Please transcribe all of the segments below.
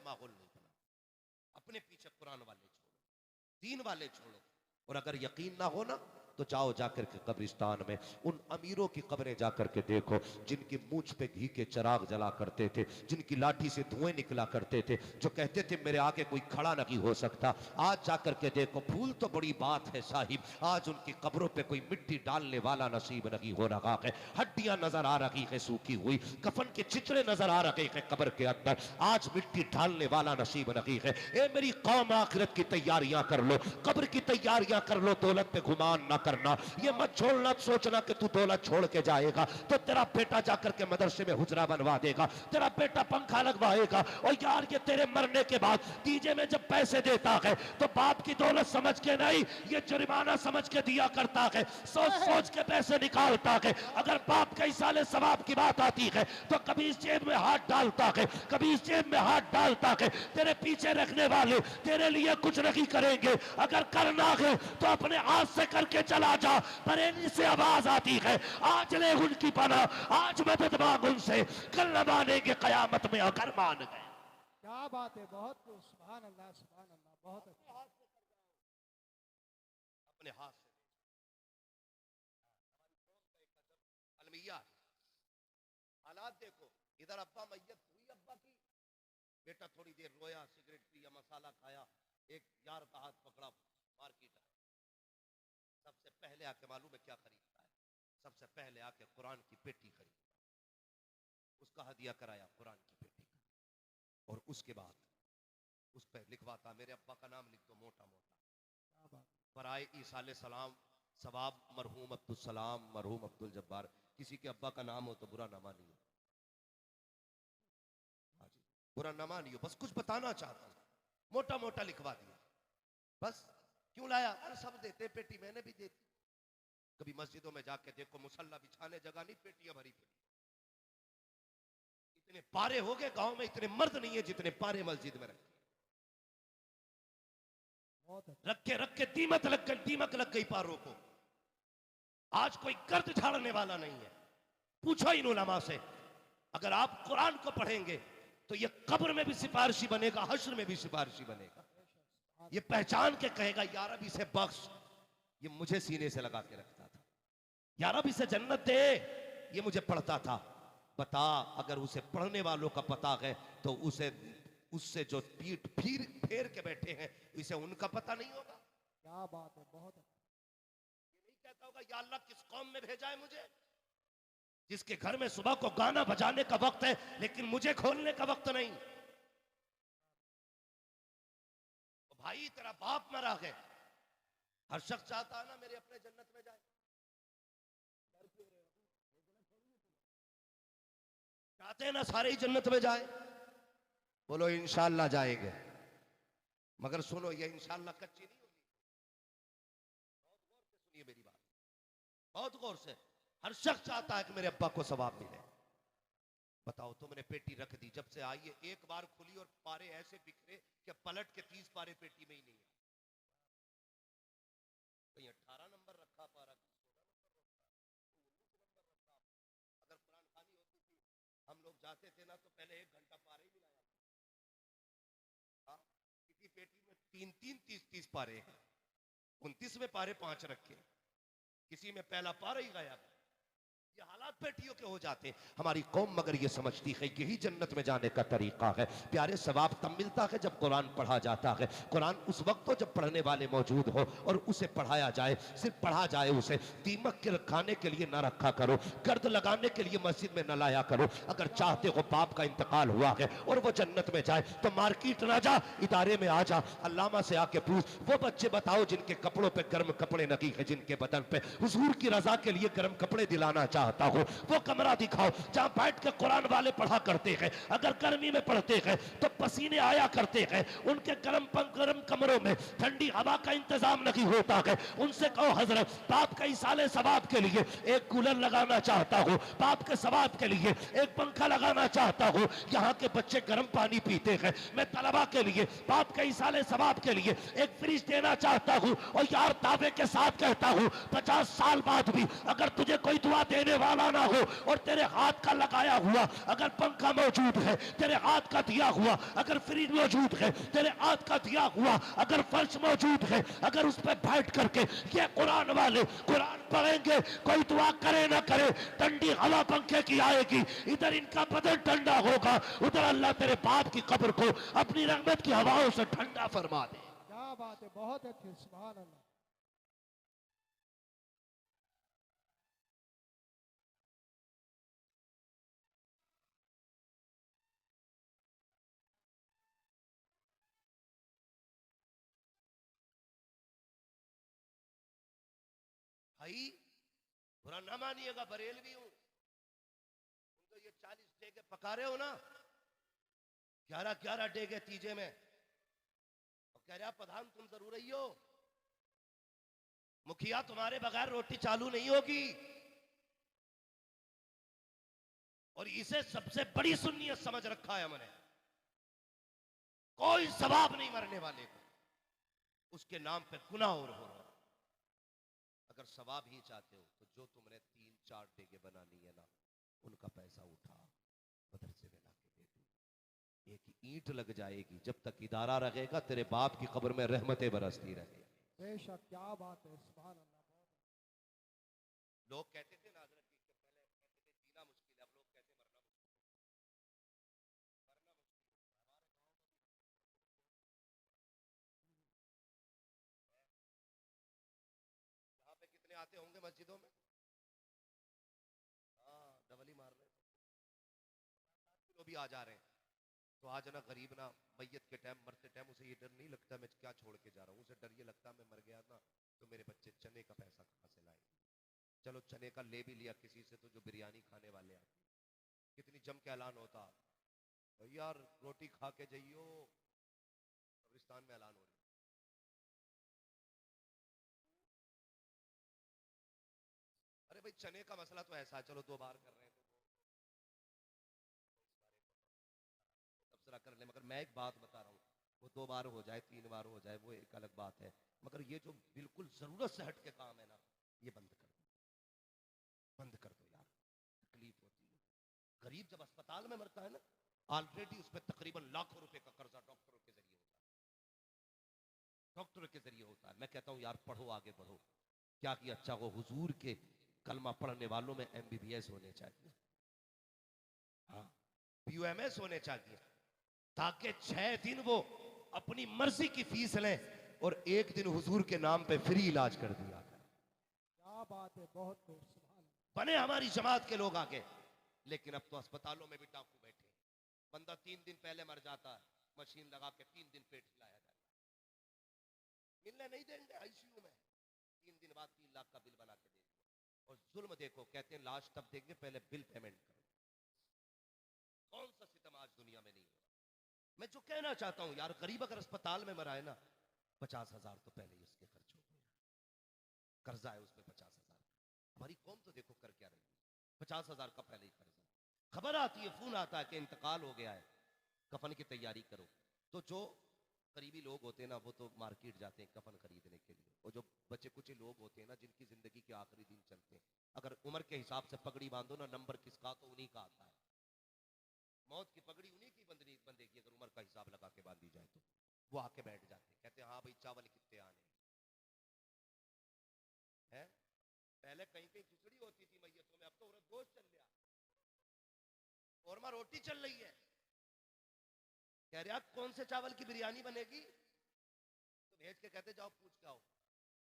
ऐसा माहौल नहीं बना। अपने पीछे कुरान वाले छोड़ो, दीन वाले छोड़ो, और अगर यकीन ना हो ना तो जाओ जाकर के कब्रिस्तान में उन अमीरों की कब्रें जाकर के देखो जिनकी मूंछ पे घी के चिराग जला करते थे, जिनकी लाठी से धुएं निकला करते थे, जो कहते थे मेरे आगे कोई खड़ा नहीं हो सकता। आज जाकर के देखो, फूल तो बड़ी बात है साहिब, आज उनकी कब्रों पे कोई मिट्टी डालने वाला नसीब नहीं हो रहा है। हड्डियां नजर आ रही है सूखी हुई, कफन के चिचड़े नजर आ रहे हैं कब्र के अंदर, आज मिट्टी डालने वाला नसीब नहीं है। ए मेरी कौम, आखिरत की तैयारियां कर लो, कब्र की तैयारियां कर लो, दौलत पे गुमान ना करना। ये मत छोड़ना सोचना कि तू दौलत छोड़ के जाएगा तो तेरा बेटा जाकर के मदरसे में हुजरा बनवा देगा, तेरा बेटा पंखा लगवाएगा। और यार ये तेरे मरने के बाद डीजे में जब पैसे देता है तो बाप की दौलत समझ के नहीं, ये जुर्माना समझ के दिया करता है, सोच सोच के पैसे निकालता है। अगर बाप कई साले सवाब की बात आती है तो कभी इस जेब में हाथ डालता है, कभी इस जेब में हाथ डालता है। तेरे पीछे रखने वाले तेरे लिए कुछ नहीं करेंगे, अगर करना है तो अपने हाथ से करके चला जा। बरेली से आवाज आती है, आज ले उनकी पनाह, आज मदद मांग उनसे, कल न मानेंगे कयामत में अगर मान गए। क्या बात है, बहुत सुभान अल्लाह, सुभान अल्लाह, बहुत अच्छा। अपने हाथ से अलमिया हालात देखो, इधर अब्बा मैयत हुई, अब्बा की बेटा थोड़ी देर रोया, सिगरेट पिया, मसाला खाया, एक यार का हाथ पकड़ा, मार्केट आया, सबसे पहले आके मालूम है क्या खरीदता है? सबसे पहले आके कुरान की पेटी खरीदता, उसका हदिया कराया कुरान की पेटी का, और उसके बाद उस पर लिखवाता मेरे अब्बा का नाम लिख दो मोटा मोटा, बराए ईसा अलैहिस्सलाम सवाब मरहूम अब्दुल सलाम मरहूम अब्दुल जब्बार। किसी के अब्बा का नाम हो तो बुरा ना मानियो, हाँ जी, बुरा ना मानियो, बस कुछ बताना चाहता हूं, मोटा मोटा लिखवा दिया बस। क्यों लाया? अरे सब देते पेटी, मैंने भी देती। कभी मस्जिदों में जाके देखो, मुसल्ला बिछाने जगह नहीं, पेटियां भरी पड़ी। इतने पारे हो गए गांव में, इतने मर्द नहीं है जितने पारे मस्जिद में रखे। रखे रखे दीमक लग गई पारों को। आज कोई गर्द झाड़ने वाला नहीं है। पूछो इन उलमा से, अगर आप कुरान को पढ़ेंगे तो ये कब्र में भी सिफारिशी बनेगा, हश्र में भी सिफारिशी बनेगा। ये पहचान के कहेगा या रब इसे बख्श, ये मुझे सीने से लगा के रखता था, या रब इसे जन्नत दे, ये मुझे पढ़ता था। बता, अगर उसे पढ़ने वालों का पता है तो उसे उससे जो पीठ फेर के बैठे हैं इसे उनका पता नहीं होगा। क्या बात है, बहुत अच्छा। ये नहीं कहता होगा या अल्लाह किस कौम में भेजा है मुझे, जिसके घर में सुबह को गाना बजाने का वक्त है लेकिन मुझे खोलने का वक्त नहीं। तो भाई तेरा बाप मरा है, हर शख्स चाहता है ना मेरे अपने जन्नत में जाए, चाहते हैं ना सारे ही जन्नत में जाए। बोलो इंशाअल्लाह जाएंगे, मगर सुनो ये इंशाअल्लाह कच्ची नहीं होगी। बहुत गौर से सुनिए मेरी बात, बहुत गौर से। हर शख्स चाहता है कि मेरे अब्बा को सवाब मिले। बताओ, तुमने पेटी रख दी, जब से आई है एक बार खुली और पारे ऐसे बिखरे कि पलट के 30 पारे पेटी में ही नहीं है। कहीं 18 नंबर रखा पारा, 16 नंबर रखा, 19 नंबर रखा। अगर कुरान खानी होती थी, हम लोग जाते थे ना तो पहले 1 घंटा पारे ही मिलाया। किसी पेटी में 3-3, 30-30 पारे हैं, 29 में पारे 5 रखे, किसी में पहला पारा ही गया। ये हालात पेटियों के हो जाते हैं। हमारी कौम मगर ये समझती है यही जन्नत में जाने का तरीका है। प्यारे, सवाब तब मिलता है जब कुरान पढ़ा जाता है। कुरान उस वक्त हो जब पढ़ने वाले मौजूद हो और उसे पढ़ाया जाए, सिर्फ पढ़ा जाए उसे। दीमक के खाने के लिए ना रखा करो, गर्द लगाने के लिए मस्जिद में न लाया करो। अगर चाहते हो बाप का इंतकाल हुआ है और वो जन्नत में जाए तो मार्केट ना जा, इदारे में आ जा, अल्लामा से आके पूछ। वो बच्चे बताओ जिनके कपड़ों पे गर्म कपड़े नहीं है, जिनके बदन पे हुजूर की रजा के लिए गर्म कपड़े दिलाना चाहता हो, वो कमरा दिखाओ जहां बैठ के कुरान वाले पढ़ा करते हैं। अगर गर्मी में पढ़ते हैं तो पसीने आया करते हैं, उनके गर्म कमरों में ठंडी हवा का इंतजाम नहीं होता है। उनसे कहो हजरत, बाप के इसाले सवाब के लिए एक कूलर लगाना चाहता हूं, बाप के सवाब के लिए एक पंखा लगाना चाहता हूं। यहाँ के बच्चे गर्म पानी पीते हैं, मैं तलबा के लिए बाप के इसाले सवाब के लिए एक फ्रिज देना चाहता हूं। और यार दावे के साथ कहता हूं 50 साल बाद भी अगर तुझे कोई दुआ देने करने वाला ना हो और तेरे हाथ का लगाया हुआ अगर पंखा मौजूद है, तेरे हाथ का दिया हुआ अगर फ्रिज मौजूद है, तेरे हाथ का दिया हुआ अगर फर्श मौजूद है, अगर उस पर बैठ करके ये कुरान वाले कुरान पढ़ेंगे, कोई दुआ करे ना करे, ठंडी हवा पंखे की आएगी, इधर इनका बदन ठंडा होगा, उधर अल्लाह तेरे बाप की कब्र को अपनी रहमत की हवाओं से ठंडा फरमा दे। क्या बात है, बहुत अच्छी, सुभान अल्लाह। भाई बुरा ना मानिएगा, बरेलवी हूं, तुम तो ये 40 डेगे पका रहे हो ना, 11-11 डेगे तीजे में, और कह रहा प्रधान तुम जरूर ही हो, मुखिया तुम्हारे बगैर रोटी चालू नहीं होगी। और इसे सबसे बड़ी सुन्नियत समझ रखा है हमने, कोई सवाब नहीं मरने वाले को, उसके नाम पे गुनाह और हो रहा। अगर सवाब ही चाहते हो तो जो तुमने 3-4 डेगे बनानी है ना, उनका पैसा उठा मदरसे में लाके दे दो, एक ईंट लग जाएगी, जब तक इदारा रहेगा तेरे बाप की कब्र में रहमतें बरसती रहेगी। बेशक, क्या बात है, सुभान अल्लाह। लोग कहते थे ना हजरत की, पहले कहते थे जीना मुश्किल है, अब लोग कहते मरना मुश्किल है। मरना मुश्किल है यहाँ पे कितने आते होंगे मस्जिदों में, हाँ डबली मार रहे लोग भी आ जा रहे हैं। तो आज ना गरीब ना मैयत के टाइम, मरते टाइम उसे ये डर नहीं लगता मैं क्या छोड़ के जा रहा हूँ, उसे डर ये लगता मैं मर गया ना तो मेरे बच्चे चने का पैसा कहाँ से लाएंगे। चलो चने का ले भी लिया किसी से, तो जो बिरयानी खाने वाले आते कितनी जम के ऐलान होता, यार रोटी खा के जाइयो, कब्रिस्तान में ऐलान हो रही। अरे भाई चने का मसला तो ऐसा है, चलो 2 बार कर रहे हैं तो तबसरा कर ले, मगर मैं एक बात बता रहा हूँ, वो 2 बार हो जाए 3 बार हो जाए वो एक अलग बात है, मगर ये जो बिल्कुल जरूरत से हट के काम है ना, ये बंद कर दो, बंद कर दो यार, तकलीफ होती है। गरीब जब अस्पताल में मरता है ना, ऑलरेडी उस पर तकरीबन लाखों रुपए का कर्जा डॉक्टरों के जरिए होता है, डॉक्टरों के जरिए होता है। मैं कहता हूँ यार पढ़ो, आगे बढ़ो, क्या किया, अच्छा वो हुजूर के कलमा पढ़ने वालों में MBBS होने चाहिए, हाँ PUMS होने चाहिए, ताकि 6 दिन वो अपनी मर्जी की फीस लें और 1 दिन हुजूर के नाम पे फ्री इलाज कर दिया। क्या बात है, बहुत खूब, सुभान अल्लाह। बने हमारी जमात के लोग आगे, लेकिन अब तो अस्पतालों में भी डाकू बैठे, बंदा 3 दिन पहले मर जाता है, मशीन लगा के 3 दिन पेट हिलाया जाता है, मिलने नहीं देंगे ICU में, 3 दिन बाद 3 लाख का बिल बना के दे दिया। और जुल्म देखो, कहते हैं लाश तब देंगे पहले बिल पेमेंट करो। कौन सा सितम आज दुनिया में नहीं हो रहा। मैं जो कहना चाहता हूं यार, गरीब अगर अस्पताल में मरा है ना, 50,000 तो पहले ही उसके खर्च हो गए, कर्जा है उसमें 50,000। हमारी कौम तो देखो कर क्या रही है, 50,000 का पहले ही कर्जा। खबर आती है, फोन आता है कि इंतकाल हो गया है, कफन की तैयारी करो, तो जो करीबी लोग होते हैं ना, वो तो मार्केट जाते हैं कफन खरीदने के लिए, और जो बच्चे कुछ लोग होते हैं ना, जिनकी जिंदगी के आखिरी दिन चलते हैं, अगर उम्र के हिसाब से पगड़ी बांधो ना, नंबर किसका तो उन्हीं का आता है, मौत की पगड़ी उन्हीं की बंदेगी अगर उम्र का हिसाब लगा के बांधी जाए तो। वो आके बैठ जाते, कहते हैं हाँ भाई चावल कितने आने हैं। पहले कहीं कहीं खिचड़ी होती थी मैयतों में, अब तो उन्हें गोश्त चल गया, कौरमा रोटी चल रही है। कह रहे कौन से चावल की बिरयानी बनेगी, तो भेज के कहते जाओ पूछ के आओ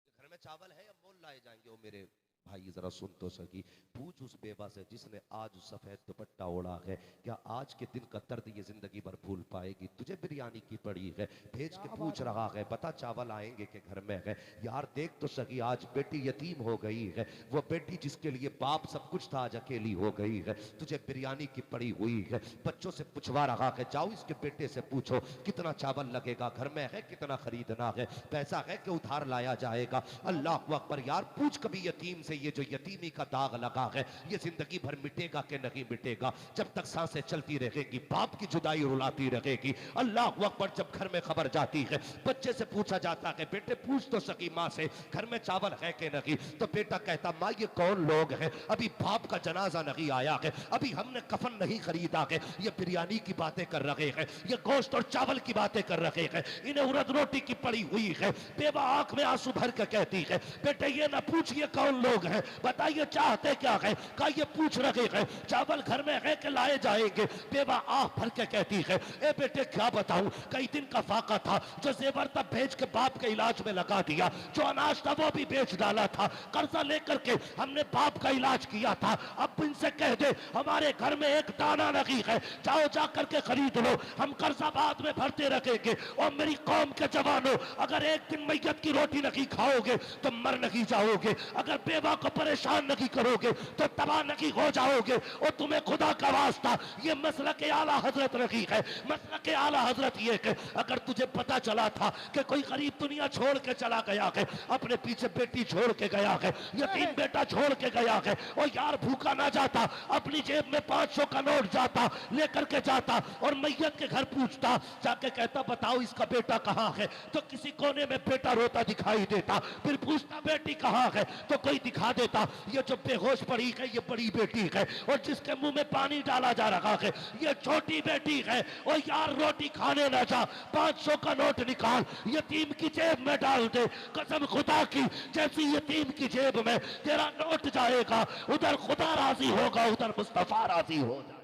कि घर में चावल है या मोल लाए जाएंगे। वो मेरे भाई जरा सुन तो सकी, पूछ उस बेवा से जिसने आज सफेद दुपट्टा ओढ़ा है, क्या आज के दिन का दर्द ये जिंदगी भर भूल पाएगी। तुझे बिरयानी की पड़ी है, भेज के पूछ रहा है, बता चावल आएंगे के घर में है। यार देख तो सकी, आज बेटी यतीम हो गई है, वो बेटी जिसके लिए बाप सब कुछ था आज अकेली हो गई है। तुझे बिरयानी की पड़ी हुई है, बच्चों से पूछवा रहा है, जाओ इसके बेटे से पूछो कितना चावल लगेगा, घर में है कितना खरीदना है, पैसा है कि उधार लाया जाएगा। अल्लाह अकबर यार, पूछ कभी यतीम से ये जो यतीमी का दाग लगा है ये जिंदगी भर मिटेगा कि नहीं मिटेगा। जब तक सांसें चलती रहेगी बाप की जुदाई रुलाती रहेगी। अल्लाह अकबर, जब घर में खबर जाती है, बच्चे से पूछा जाता है बेटे पूछ तो सकी माँ से घर में चावल है कि नहीं, तो बेटा कहता माँ ये कौन लोग हैं, अभी बाप का जनाजा नहीं आया है, अभी हमने कफन नहीं खरीदा है, ये बिरयानी की बातें कर रहे हैं, ये गोश्त और चावल की बातें कर रहे हैं, इन्हें उड़द रोटी की पड़ी हुई है। बेवा आंख में आंसू भर के कहती है बेटे ये ना पूछिए कौन लोग हैं, बताइए चाहते क्या है, का ये पूछ रहे हैं चावल घर में है कि लाए जाएंगे। बेवा आंख भर के कहती है ए बेटे क्या बताऊं, कई दिन का फाका था, जो जेवर तब भेज के बाप के इलाज में लगा दिया, जो अनाज था वो भी बेच डाला था, कर्जा लेकर के हमने बाप का इलाज किया था। अब इनसे कह दे हमारे घर में एक दाना नहीं है, जाओ जा करके खरीद लो, हम कर्जा बाद में भरते रखेंगे। और मेरी कौम के जवानों, अगर एक दिन मैयत की रोटी नहीं खाओगे तो मर नहीं जाओगे, अगर बेवा को परेशान नहीं करोगे तो तबाह नहीं हो जाओगे। और तुम्हें खुदा का वास्ता ये मसला के आला हजरत रखी है, मसला के आला हजरत ये है अगर तुझे पता चला था कि कोई गरीब दुनिया छोड़ के चला गया है, अपने पीछे बेटी छोड़ के गया है, यतीम बेटा छोड़ के गया है, और यार भूखा ना जाता, अपनी जेब में 500 का नोट जाता लेकर के जाता और मैयत के घर पूछता, जाके कहता बताओ इसका बेटा कहाँ है, तो किसी कोने में बेटा रोता दिखाई देता, फिर पूछता बेटी कहाँ है, तो कोई दिखा देता ये जो बेहोश पड़ी है ये बड़ी बेटी है, और जिसके मुंह में पानी डाला जा रहा है ये छोटी बेटी है। और यार रोटी खाने ना जा, 500 का नोट निकाल यतीम की जेब में डाल दे, कसम खुदा की जैसी यतीम की जेब में तेरा नोट जाएगा उधर खुदा राजी होगा, उधर मुस्तफा राजी हो जाएगा।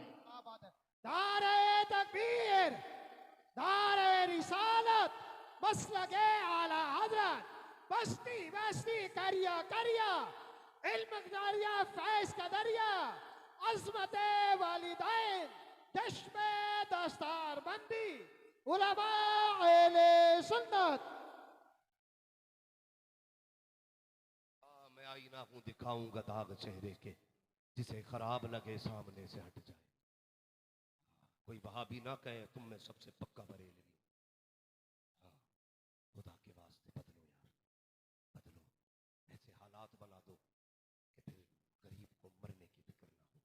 नारे तकबीर, नारे रिसालत, मसलके आला हजरत, बस्ती बस्ती करिया करिया, इल्म जारिया फैज का दरिया, अजमत वालिदैन, चश्मे दस्तार बंदी, उलमा अहले सुन्नत। मैं आईना हूं दिखाऊंगा दाग चेहरे के, जिसे खराब लगे सामने से हट जाए। कोई वहाबी ना कहे तुम में सबसे पक्का बरेलवी। हाँ, खुदा के वास्ते बदलो यार, बदलो, ऐसे हालात बना दो कि फिर गरीब को मरने की फिक्र ना हो,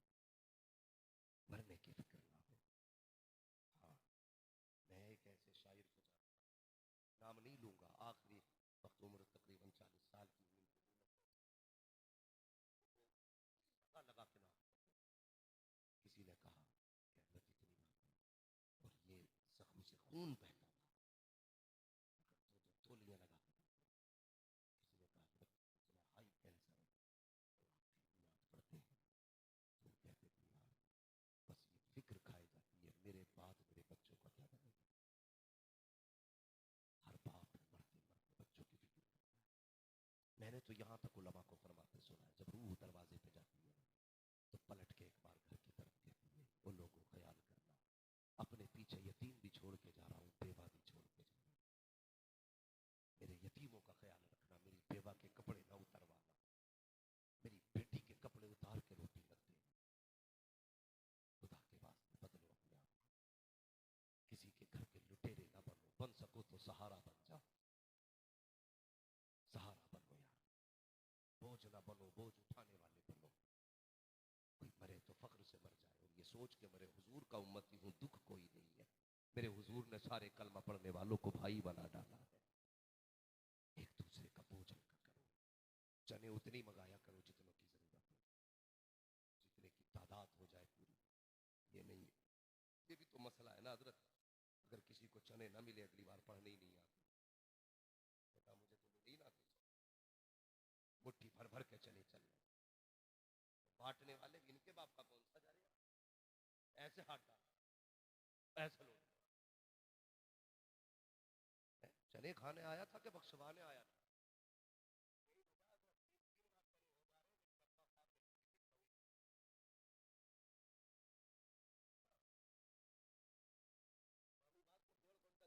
मरने की फिक्र ना हो। हाँ, मैं एक ऐसे शायर को जानता हूं, नाम नहीं लूंगा, आखिरी वक्त उम्र तकरीबन 40 साल की हुई, लगा के ना किसी ने कहा कि अहमद इतनी बात, और ये जख्म से खून बहता था, तो तोलियां लगा के किसी ने कहा इतना हाई कैंसर है, तो आप याद पड़ते हैं, तो कहते थे यार बस ये फिक्र खाई जाती है मेरे बाद मेरे बच्चों का क्या बनेगा। हर बाप मरते मरते बच्चों की फिक्र करता है। मैंने तो यहाँ तक उलमा को फरमाते सुना है, जब रूह दरवाजे पे जाती है तो पलट के एक बार घर की तरफ कहती है वो लोगों ख्याल करना, अपने पीछे यतीम भी छोड़ के जा रहा हूँ, बेवा भी छोड़ के जा रहा हूँ, मेरे यतीमों का ख्याल रखना, मेरी बेवा के कपड़े ना उतारवाना, मेरी बेटी के कपड़े उतार के रोटी मत देना। खुदा के वास्ते बदलो अपने आप को, किसी के घर के लुटेरे ना बनो, बन सको तो सहारा बन जाओ, सहारा बनो यार, बोझ ना बनो, बोझ उठाने वाले बनो। कोई मरे तो फख्र से मर जाए और ये सोच के मरे हुजूर का उम्मती हूं, दुख कोई नहीं है, मेरे हुजूर ने सारे कलमा पढ़ने वालों को भाई बना डाला है। एक दूसरे का बोझ हल्का करो, चने उतनी मंगाया करो जितनों की जरूरत हो, जितने की तादाद हो जाए पूरी। ये नहीं है, ये भी तो मसला है ना हजरत, अगर किसी को चने ना मिले अगली बार पढ़ने ही नहीं आते, बता मुझे तो मिल ही ना आते, मुट्ठी भर भर के चने चल रहे, बांटने वाले इनके बाप का कौन सा जा रहा, ऐसे हाथ डाल, ऐसे लोग चने खाने आया था कि बख्शवाने आया था।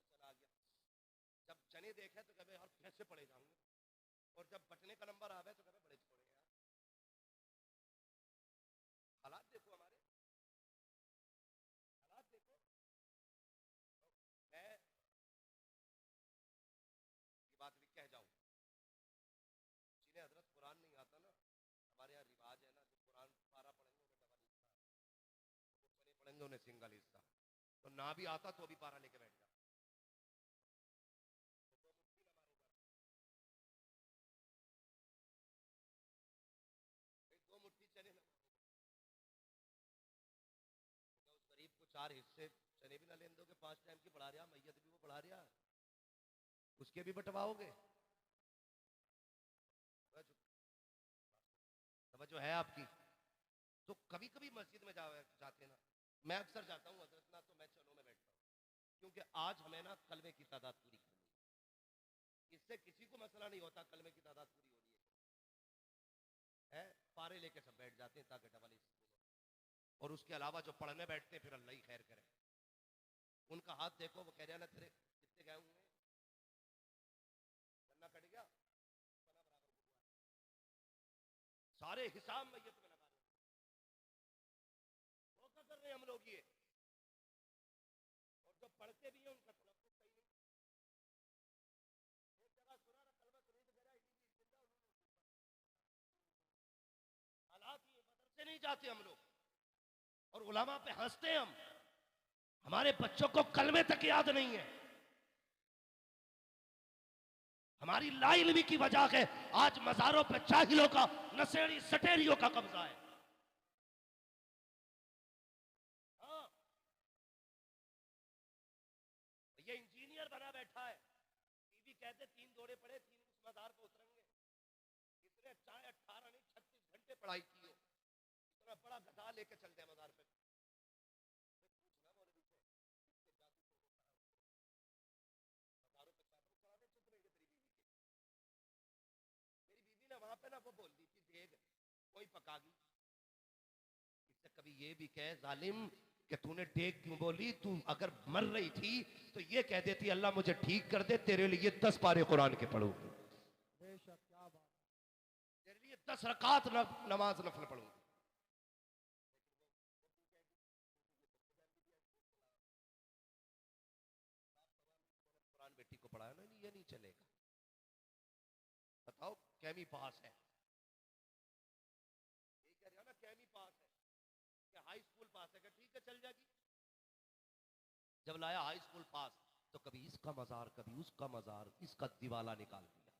चला गया, जब चने देखे तो कहे यार कैसे पड़े जाऊंगे, और जब बटने का नंबर आवे तो कहे बड़े छोड़े यार। हालात देखो हमारे, हालात देखो। मैं ये बात भी कह जाऊं, जिन्हें हजरत कुरान नहीं आता ना, इन्होंने सिंगल हिस्सा, तो ना भी आता तो भी पारा लेके बैठ जाता। दो मुट्ठी चने ना, उस गरीब को 4 हिस्से चने भी ना लेने दोगे, 5 टाइम की पढ़ा रहा, मैयत भी वो पढ़ा रहा, उसके भी बंटवाओगे? समझो है आपकी। तो कभी कभी मस्जिद में जाते ना, मैं अक्सर जाता हूँ हजरत ना, तो मैं चलो में बैठता हूँ, क्योंकि आज हमें ना कलमे की तादाद पूरी करनी है। इससे किसी को मसला नहीं होता, कलमे की तादाद पूरी हो रही है, पारे लेके सब बैठ जाते हैं ताकि डबल हिस्से मिले। और उसके अलावा जो पढ़ने बैठते हैं, फिर अल्लाह ही खैर करे, उनका हाथ देखो, वो कह रहे हैं ना तेरे कितने गए हुए, गन्ना कट गया, सारे हिसाब में ये तुम्हें लगा रहे, धोखा कर रहे हैं हम लोग ये। और जो पढ़ते भी हैं उनका तलफ्फुज़ सही नहीं। एक जगह सुना ना, कलमा खरीद गया, हालात ये मदरसे नहीं जाते हम लोग, और उलमा पे हंसते हैं हम, हमारे बच्चों को कलमे तक याद नहीं है। हमारी लाइल्मी की वजह है आज मजारों पे जाहिलों का, नशेड़ी सटेरियों का कब्जा है। हाँ, ये इंजीनियर बना बैठा है, बीवी कहते 3 जोड़े पड़े, 3 उस मजार पे उतरेंगे। इसने चाहे 18 नहीं 36 घंटे पढ़ाई की हो, इतना बड़ा गधा लेके चल जाए मजार पे। पूछना मौलवी से, इसके जादू से होता है, मजारों पे चादर पड़ा दे, चुप रहेंगे तेरी बीवी के। मेरी बीवी ने वहां पे ना वो बोल दी थी, देख कोई पकागी। इससे कभी ये भी कह जालिम कि तूने टेक क्यों बोली, तू अगर मर रही थी तो ये कह देती अल्लाह मुझे ठीक कर दे, तेरे लिए 10 पारे कुरान के पढ़ूंगी, बेशक, क्या बात, तेरे लिए 10 रकात नमाज नफल पढ़ूंगी। कुरान बेटी को पढ़ाया ना, ये नहीं चलेगा। बताओ कैमी पास है, ये कह रहा ना कैमी पास है, क्या हाई स्कूल पास है, क्या ठीक है चल जाएगी। जब लाया हाई स्कूल पास, तो कभी इसका मजार कभी उसका मजार, इसका दिवाला निकाल दिया।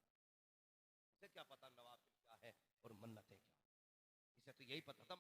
इसे क्या पता नवाफिल क्या है और मन्नतें क्या, इसे तो यही पता था